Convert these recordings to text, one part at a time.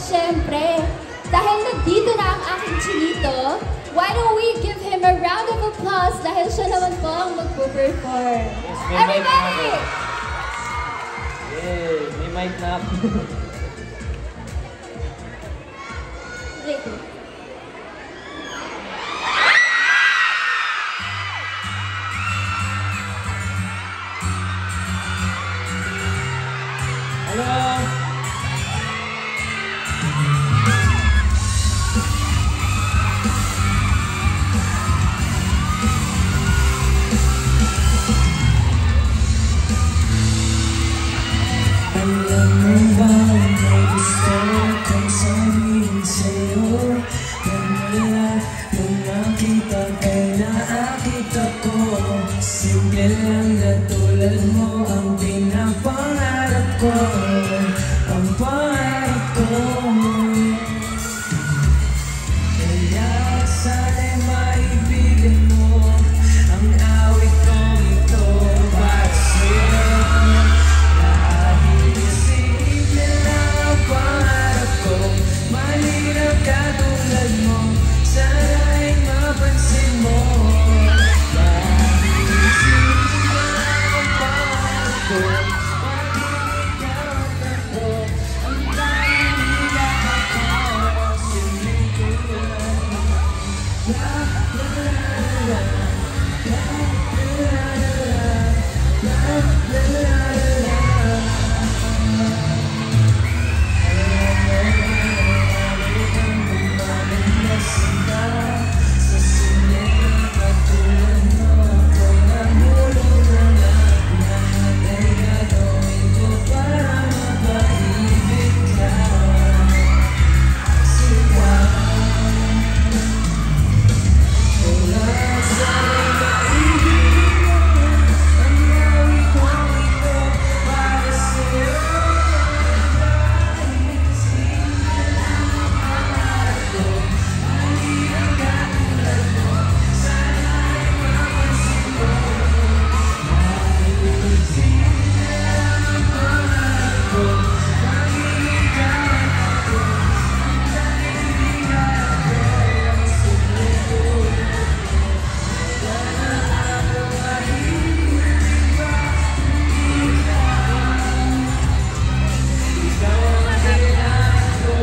Siyempre, dahil nandito na ang aking chinito, why don't we give him a round of applause dahil siya naman po ang magpo-perform. Yes, everybody! Yay! May mic na ako. Hello! Alam mo ba may gusto kong sabihin sa'yo? Namula nung nakita kay nakita ko. Simple lang na tulad mo ang pinapangarap ko. ang pangarap ko. Kaya sana'y maibigan mo ang awit kong ito para sa'yo. Dahil simple lang ang pangarap ko, malinaw katulad mo, sana'y mapansin mo. Dahil simple lang ang pangarap ko, maging ikaw at ako, ang tanging higala ko, simpleng tulad mo. La la la la, la la la la, la la la. Sa simpleng katulad mo, ako'y nahulog na lang. Lahat ay gagawin ko para mapaibig ka. Kaya sana'y maibigan ang awit kong ito para sa'yo. Dahil simple lang ang pangarap ko, malinaw katulad mo, sana'y mapansin mo. Dahil simple lang ang pangarap ko, maging ikaw at ako, ang tanging higala ko, simpleng tulad mo. Sana ako mahilig pa, ikaw ang kailangan ko.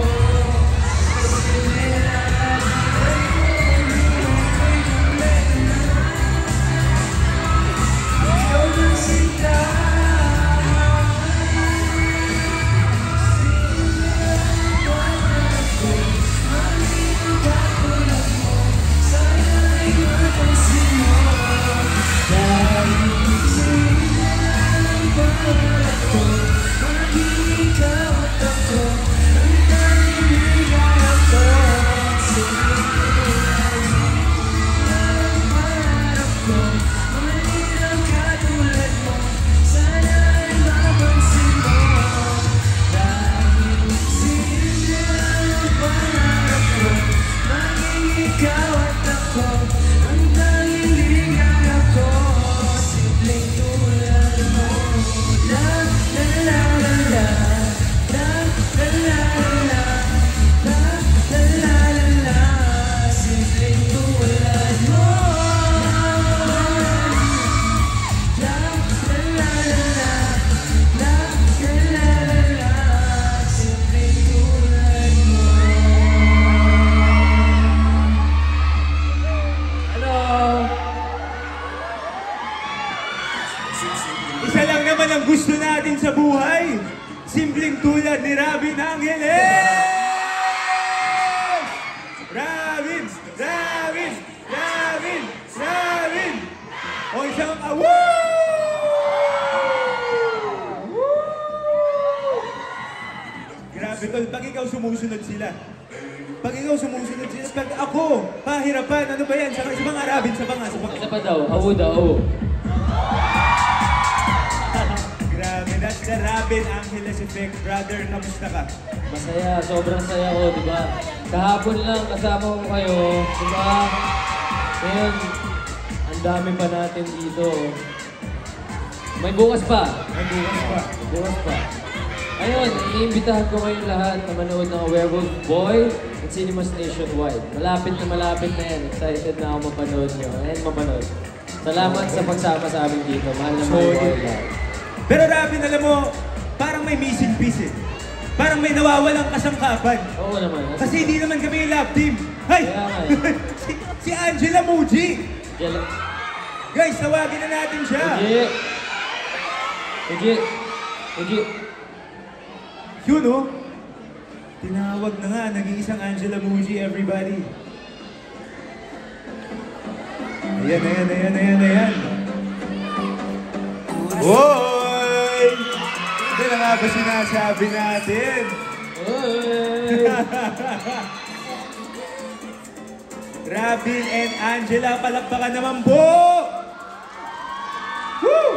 Ikaw ang sinta. Malinaw katulad mo, sana'y mapansin mo. Dahil simple lang ang pangarap ko, maging ikaw at ako, ang tanging higala ko. Simpleng tulad mo, ang pangarap ko, malinaw katulad mo, sana'y mapansin mo. Dahil simple lang ang pangarap ko, maging ikaw at ako, ang tanging higala ko. Simpleng tulad mo. La la la la la, la la la la, la la la la la, simpleng tulad mo. La la la la la, la la la la la, simpleng tulad mo. Hello! Isa lang naman ang gusto natin sa buhay. Simpleng tulad ni Robin Angeles! Robin! Robin! Robin! Robin! O isang Grabe tol, pag ikaw sumusunod sila. Pag ikaw sumusunod sila, pag ako, pahirapan, ano ba yan? Sa mga Robin, sa mga. Isa pa daw, awo daw. Grabe, that's the Robin Angeles effect. Brother, kamusta ka? Masaya, sobrang saya ko, di ba? Kahapon lang kasama ko kayo, di ba? Ngayon, ang dami pa natin dito. May bukas pa. May bukas pa. Bukas pa. Ayun, iimbitahan ko kayong lahat na manood ng Werewolf Boy at Cinemas Nationwide. Malapit na yan. Excited na ako mapanood nyo. And mapanood. Salamat sa pagsama sa amin dito. Mahal na mahal ko kayo lahat. Pero Robin, alam mo, parang may missing piece eh. Parang may nawawalang kasangkapan. Oo naman. Kasi hindi naman kami yung love team. Hay! Kaya nga eh. si Angela Muji! Jel- Guys, tawagin na natin siya. Uji. Yun oh. Tinawag na nga, nag-iisang Angela Muji, everybody. Ayan. Hoy! Hindi na nga ba sinasabi natin? Robin and Angela, palakpakan naman po! Woo!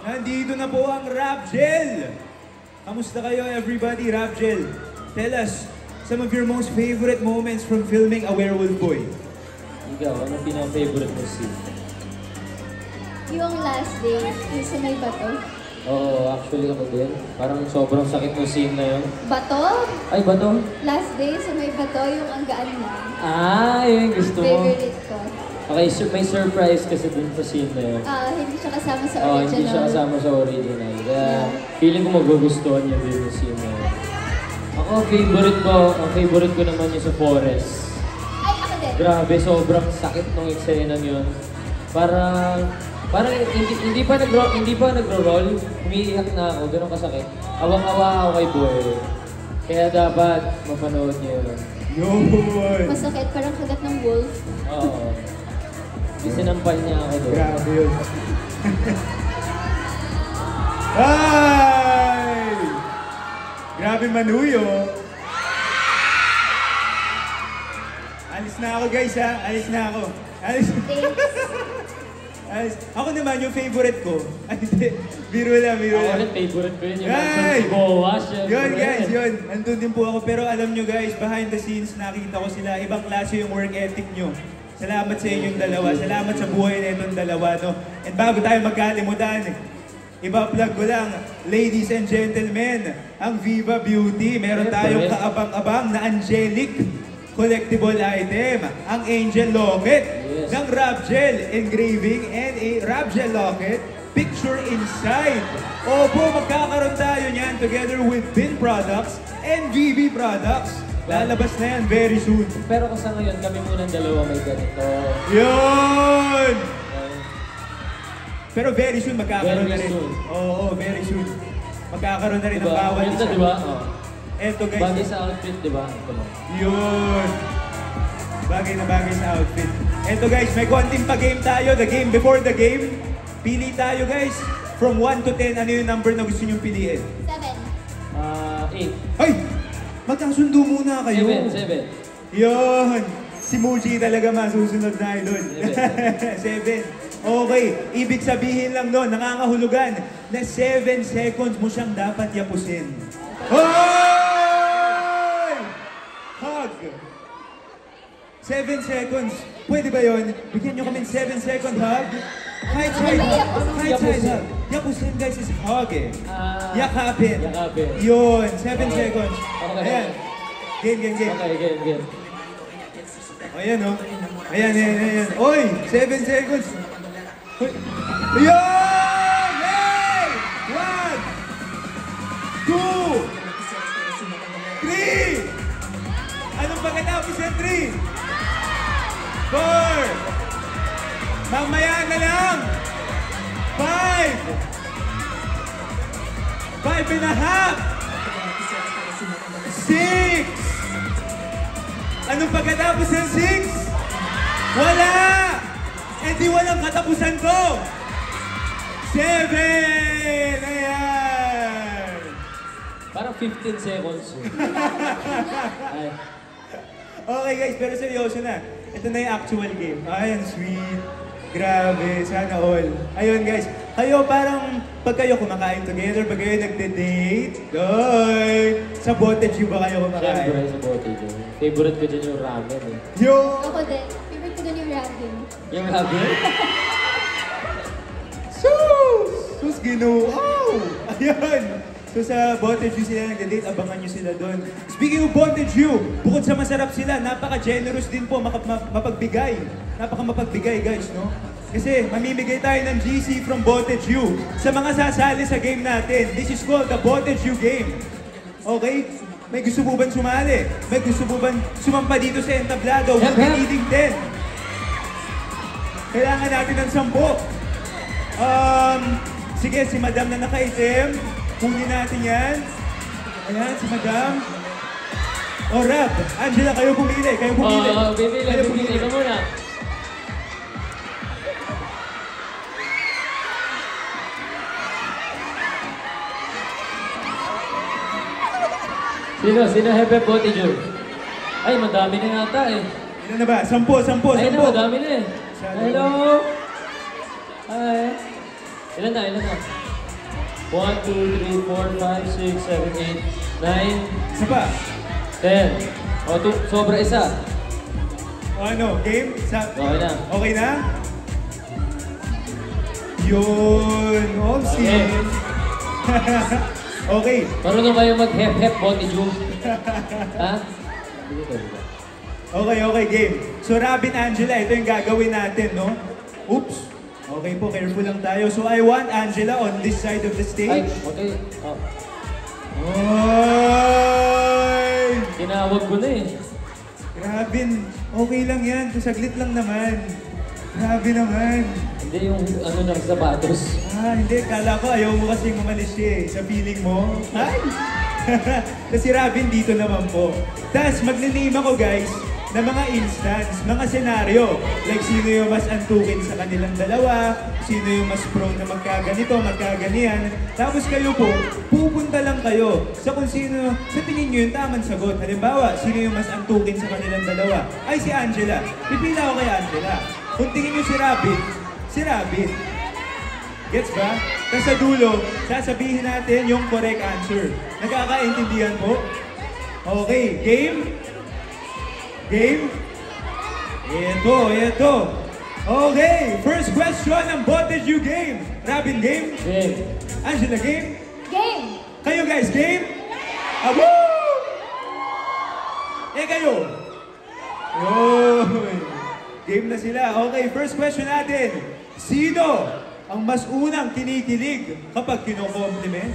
Nandito na po ang Rap Gel. Kamusta kayo everybody? Rapgel, tell us some of your most favorite moments from filming A Werewolf Boy. Ikaw, ano pinaka-favorite mo scene? Yung last day, yung sa may bato. Oo, actually ako din. Parang sobrang sakit ng scene na yun. Bato? Ay, ba to? Last day, sa may bato, yung ang gaan lang. Ah, yun gusto mo. Favorite ko. Okay, may surprise kasi dun sa scene na yun. Hindi siya kasama sa Oo, original. hindi siya kasama sa original. Kaya feeling ko magugustuhan niyo din yung scene na yun. Ako, ang favorite ko naman yung sa forest. Ay, ako din. Grabe, sobrang sakit nung eksena yun. Parang hindi pa nagro-roll, umiiyak na ako, ganun kasakit. Awang-awa ako kay Boy. Kaya dapat mapanood niyo yun. Yun! Masakit, parang kagat ng wolf. Oo. Isinampal niya ako doon. Grabe yun. Ay! Grabe manuyo. Alis na ako guys ha. Alis na ako. Alis. Alis. Ako naman yung favorite ko. Ay, hindi. Biro lang. Ako rin, favorite ko yun. Yung Ay! si Boa, syempre. Yun guys, yun. Nandun din po ako. Pero alam nyo guys, behind the scenes, nakita ko sila. Ibang klase yung work ethic nyo. Salamat sa inyong dalawa. Salamat sa buhay na itong dalawa. No? And bago tayo magkalimutan, iba-plug ko lang, ladies and gentlemen, ang Viva Beauty. Meron tayong kaabang-abang na angelic collectible item. Ang Angel Locket ng Rapgel engraving and a Rapgel Locket picture inside. Opo, magkakaroon tayo niyan together with Bin Products and VV Products. Lalabas na yan very soon. Pero kung sa ngayon, kami muna dalawa may ganito. Yun! Pero very soon magkakaroon Very na rin. soon. Oo, very soon. Magkakaroon na rin ng Diba? bawat Ganda, isa. diba? Oo. Eto guys. Bagay sa outfit, diba? Ito mo. Yun! Bagay na bagay sa outfit. Eto guys, may konting pa-game tayo. The game before the game. Pili tayo guys. From 1 to 10, ano yung number na gusto nyong piliin? 7. 8. Ay! Magkasundo muna kayo. 7. Yun! Si Muji talaga masusunod na idol. 7. Okay, ibig sabihin lang nun, nangangahulugan na 7 seconds mo siyang dapat yapusin. Hoy! Hug! 7 seconds. Pwede ba yun? Bigyan nyo kami 7 second hug. Height side hug. Height side hug. Yapusin guys is hug eh. Yakapin. Yakapin. Yun, 7 seconds. Okay. Ayan. Game. Okay, game. Ayan o. Ayan. Oy! 7 seconds. Hoy. Ayan! Hey! 1, 2, 3! Anong pagkatapos ng 3? 4! Mamaya na lang! 5! 5 and a half! 6! Anong pagkatapos ng 6? Wala! Eh di walang katapusan to! 7! Ayan! Parang 15 seconds. Ay. Okay guys, pero seryoso na. Ito na yung actual game. Ayan, sweet. Grabe, sana all. Ayun guys, kayo parang pag kayo kumakain together, pag kayo nagde-date, sa Boteju ba kayo kumakain? Siyempre, sa bote ko. Favorite ko dyan yung ramen eh. Yo! Ako din. Favorite ko din yung ramen. Yung ramen? Sus, ginoo! Ayun! So sa Boteju sila nagde-date, abangan nyo sila doon. Speaking of Boteju, bukod sa masarap sila, napaka-generous din po, mapagbigay. Napaka-mapagbigay guys, no? Kasi mamimigay tayo ng GC from Boteju sa mga sasali sa game natin. This is called the Boteju game. Okay? May gusto po bang sumali? May gusto po bang sumampa dito sa entablado? We'll be needing 10. Kailangan natin ng 10. Sige, si Madam na naka-item. Kunin natin yan. Ayan, si Madam. O, Rap. Angela, kayo pumili. Kayo pumili. Pipili ka muna. Sino Hepe Boteju? Ay, madami na yata eh. Ilan na ba? 10. Ay na, madami na eh. Hello! Hi! Ilan na? 1, 2, 3, 4, 5, 6, 7, 8, 9, Isa pa. 10. O, sobra isa. O ano, game? Okay na. Okay na? Yun. All Okay. seen. Okay. Marunong kayo mag-hep-hep, Bonnie Ju. Ha? Hindi ko ba? Okay, game. So, Robin, Angela, ito yung gagawin natin, no? Oops. Okay po, careful lang tayo. So, I want Angela on this side of the Ay, stage. okay. Oh, Ay! tinawag ko na eh. Robin, okay lang yan. Saglit lang naman. Grabe naman. Hindi yung ano ng sapatos. Hindi. Kala ko ayaw mo kasing umalis siya eh. Sa feeling mo. Ay! Kasi Robin dito naman po. Tapos magne-name ako guys ng mga instance, mga senaryo. Like sino yung mas antukin sa kanilang dalawa, sino yung mas prone na magkaganito, magkaganian. Tapos kayo po, pupunta lang kayo sa kung sino, sa tingin nyo yung tamang sagot. Halimbawa, sino yung mas antukin sa kanilang dalawa? Ay, si Angela. Pipila ako kay Angela. Kung tingin nyo si Robin, si Robin. Gets ba? Tapos sa dulo, sasabihin natin yung correct answer. Nagkakaintindihan po? Okay, game? Game? Ito. Okay, first question ng Bonded You game. Robin, game? Game. Angela, game? Game! Kayo guys, game? Woo! Kayo? Yun. Game na sila. Okay, first question natin. Sino ang mas unang kinikilig kapag kino-compliment?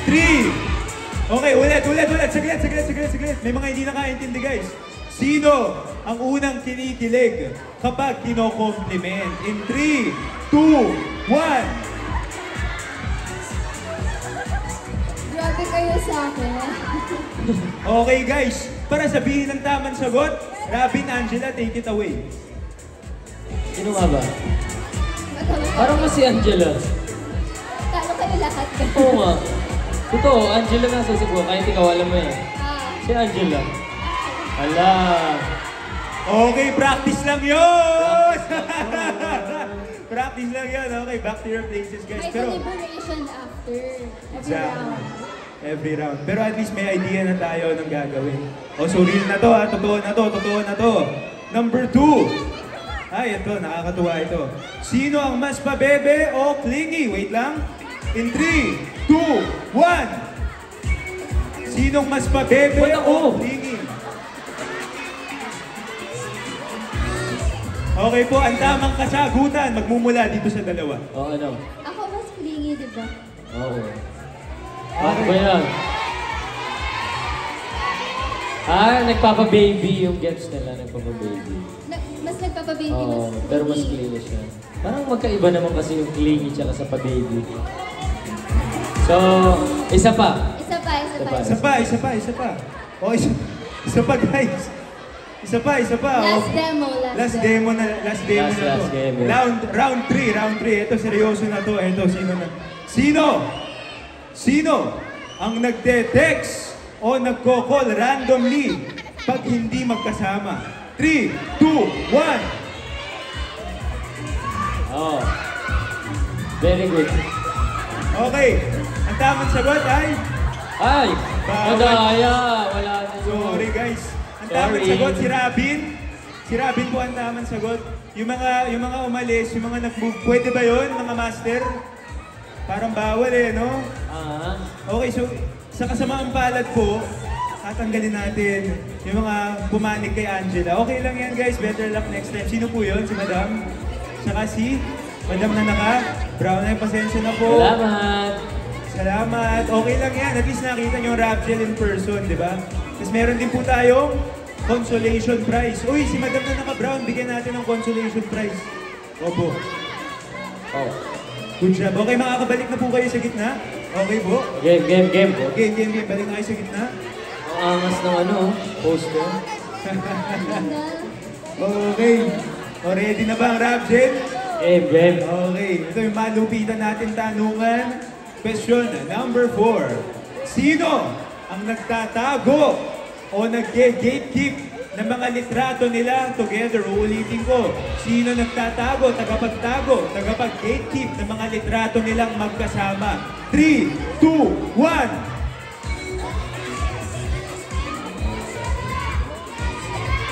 3. Okay, ulit. Saglit. May mga hindi nakaintindi guys. Sino ang unang kinikilig kapag kino-compliment? In 3, 2, 1. Grabe kayo sa akin. Okay guys, para sabihin ng tamang sagot, Robin, Angela, take it away. Sino nga ba? Parang mas si Angela. Talo kayo lahat. Oo nga. Totoo, Angela nga sa isip ko. Kahit ikaw, alam mo yan. Si Angela. Ala. Okay, practice lang yun! Practice lang yun. Okay, back to your places guys. May deliberation after every Exactly. round. Every round. Pero at least may idea na tayo ng gagawin. O, so real na to ha. Totoo na to. Number 2. Ay, ito. Nakakatuwa ito. Sino ang mas pabebe o clingy? Wait lang. In 3, 2, 1. Sinong mas pabebe Wala o ko. clingy? Okay po, ang tamang kasagutan magmumula dito sa dalawa. O ano? Ako mas clingy, di ba? Oo. Ano ba yan? Nagpapa-baby yung gets nila. Nagpapa-baby. Mas nagpapababy, Oo, mas pero mas clingy siya. Parang magkaiba naman kasi yung clingy tsaka sa pa-baby. So, isa pa. Isa pa. Isa pa. O, isa pa guys. Isa pa. Last demo. Last demo na to. Last game, yeah. Round 3. Ito, seryoso na to. Ito, Sino ang nagte-text o nagko-call randomly pag hindi magkasama? 3, 2, 1. Oh. Very good. Okay. Ang tamang sagot ay... Ay! Bawal. Madaya! Wala na yun. Sorry guys. Ang tamang Sorry. sagot si Robin. Si Robin po ang tamang sagot. Yung mga umalis, yung mga nag-move, pwede ba yun, mga master? Parang bawal no? Ah. Okay, so sa kasamaang palad po, tatanggalin natin yung mga pumanig kay Angela. Okay lang yan guys, better luck next time. Sino po yun? Si Madam? Saka si Madam na naka-brown ay pasensya na po. Salamat. Okay lang yan. At least nakita niyo yung rap gel in person, di ba? Tapos meron din po tayong consolation prize. Uy, si Madam na naka-brown, bigyan natin ng consolation prize. Opo. Oh. Good job. Okay, makakabalik na po kayo sa gitna. Okay po. Game. Game. Balik na kayo sa gitna. Ang angas ng poster. Okay. O, ready na ba ang rap gel? Game. Okay. Ito yung malupitan natin tanungan. Question number 4. Sino ang nagtatago o nag-gatekeep ng mga litrato nila together. Uulitin ko. Sino nagtatago, tagapagtago, tagapag-gatekeep ng mga litrato nilang magkasama? 3, 2, 1.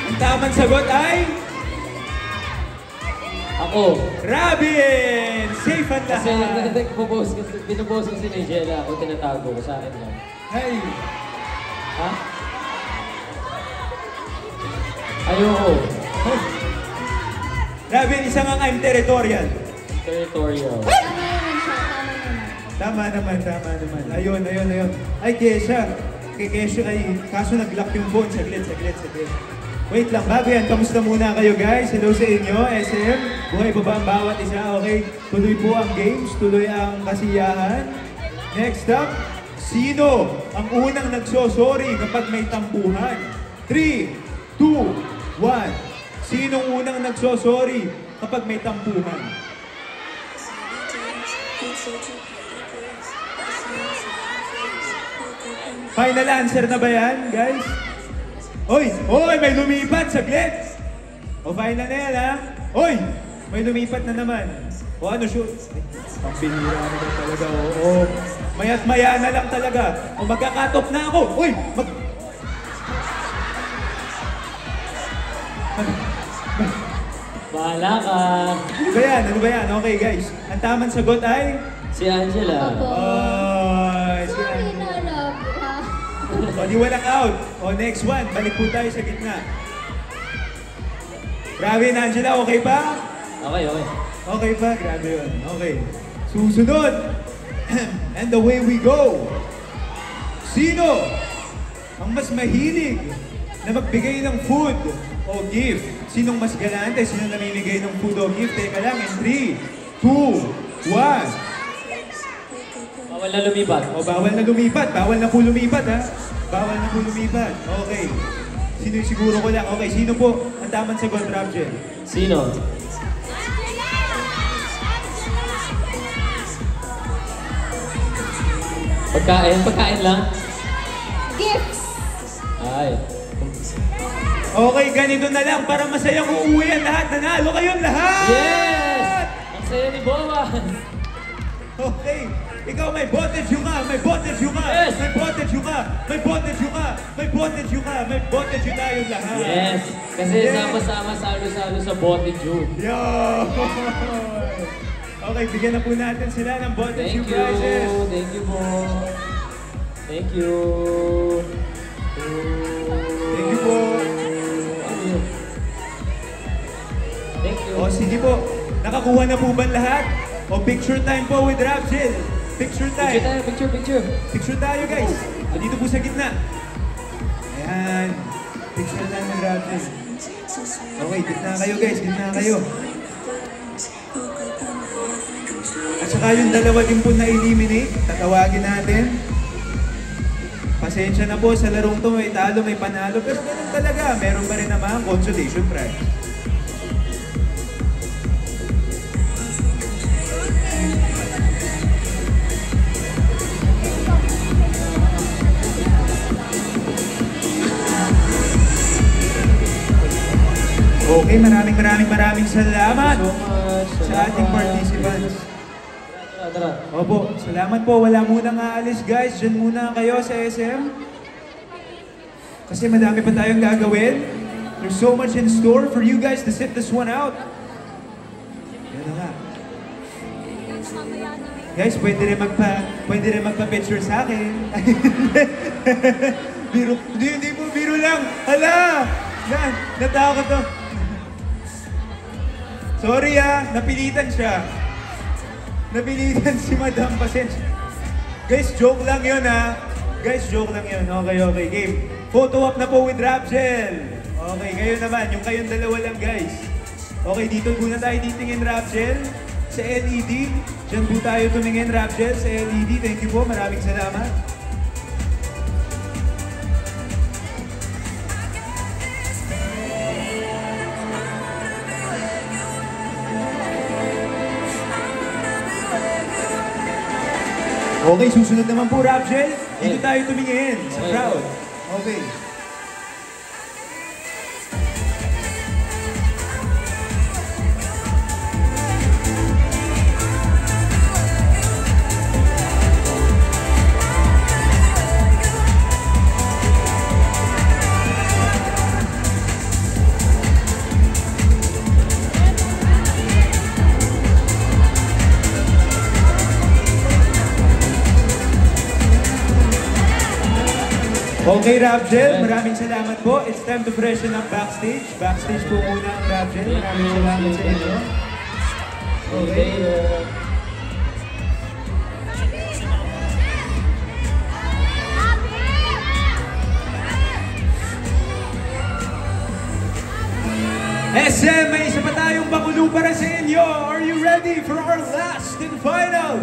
Ang tamang sagot ay... Ako. Robin! Safe ang Kasi lahat. pinupost kasi ni Jella ako, tinatago ko sa akin lang. Ay, Ha? Ayoko. Robin, isang ang I'm territorial. Territorial. Tama naman siya, tama naman. Tama naman. Ayun. Ay, Kesha. Kay Kesha ay, kaso nag-lock yung phone. Saglit. Wait lang, bago yan, kamusta muna kayo guys? Hello sa inyo, SM. Buhay pa ba ang bawat isa? Okay, tuloy po ang games, tuloy ang kasiyahan. Next up, sino ang unang nagsosorry kapag may tampuhan? 3, 2, 1. Sinong unang nagsosorry kapag may tampuhan? Final answer na ba yan, guys? Oy, may lumipat, saglit! O final na yan, ha? Oy, may lumipat na naman. O ano, shoot? Ang binira naman talaga, oo. Maya't maya na lang talaga. O magkakatop na ako. Uy, Bahala ka. Ano ba yan? Okay, guys. Ang tamang sagot ay... Si Angela. Opo. Ay, Sorry na, love. Ha? O, di walang out. O, next one. Balik po tayo sa gitna. Grabe, Angela, okay pa? Okay. Okay pa? Grabe yun. Okay. Susunod. And away we go. Sino ang mas mahilig na magbigay ng food o gift? Sinong mas galante? Sino namimigay ng food o gift? Teka lang, in 3, 2, 1. Bawal na lumipat. O, bawal na lumipat. Bawal na po lumipat, ha? Bawal na po lumipat. Okay. Sino yung siguro ko lang? Okay, sino po ang tamang sagot, Rapjel? Sino? Pagkain lang? Gifts. Ay. Okay, ganito na lang para masayang uuwi ang lahat. Nanalo kayong lahat! Yes! Ang saya ni Boba. Okay. Ikaw may bottage ka, may bottage ka, Yes! may bottage ka, may bottage ka, may bottage ka, may bottage tayong lahat. Yes! Kasi Yes! sama-sama, salo-salo sa bote Jew. Yo! Okay, bigyan na po natin sila ng bottage Thank you. prizes. Thank you po. Thank you. Thank you po. Ano yun? Thank you. O sige po, nakakuha na po ba lahat? O picture time po with Rapjel. Picture time. Picture tayo, picture. Picture tayo guys. O dito po sa gitna. Ayan. Picture time with Rapjel. Okay, gitna kayo guys. Gitna kayo. At saka yung dalawa din po na-eliminate. Tatawagin natin. Pasensya na po sa larong to. May talo, may panalo. Pero ganun talaga. Meron pa rin naman consolation prize. Okay, maraming salamat So much. sa ating participants. Tara. Opo, salamat po. Wala munang aalis guys. Diyan muna kayo sa SM. Kasi madami pa tayong gagawin. There's so much in store for you guys to sit this one out. Yan na nga. Guys, pwede rin magpa-picture sa akin. Hindi po, biro lang. Hala! Yan, natakot to. Sorry napilitan siya. Napilitan si Madam, pasensya. Guys, joke lang yun Guys, joke lang yun. Okay, game. Photo up na po with Rapjel. Okay, kayo naman. Yung kayong dalawa lang, guys. Okay, dito muna tayo titingin, Rapjel. Sa LED. Diyan po tayo tumingin, Rapjel, sa LED. Thank you po. Maraming salamat. Okay, susunod naman po, Rapjel. Dito tayo tumingin sa Okay. crowd. Okay. Okay, Rapgel, maraming salamat po. It's time to freshen up backstage. Backstage po muna ang Rapgel. Maraming salamat sa inyo. Okay. SM, may isa pa tayong bakulo para sa inyo. Are you ready for our last and final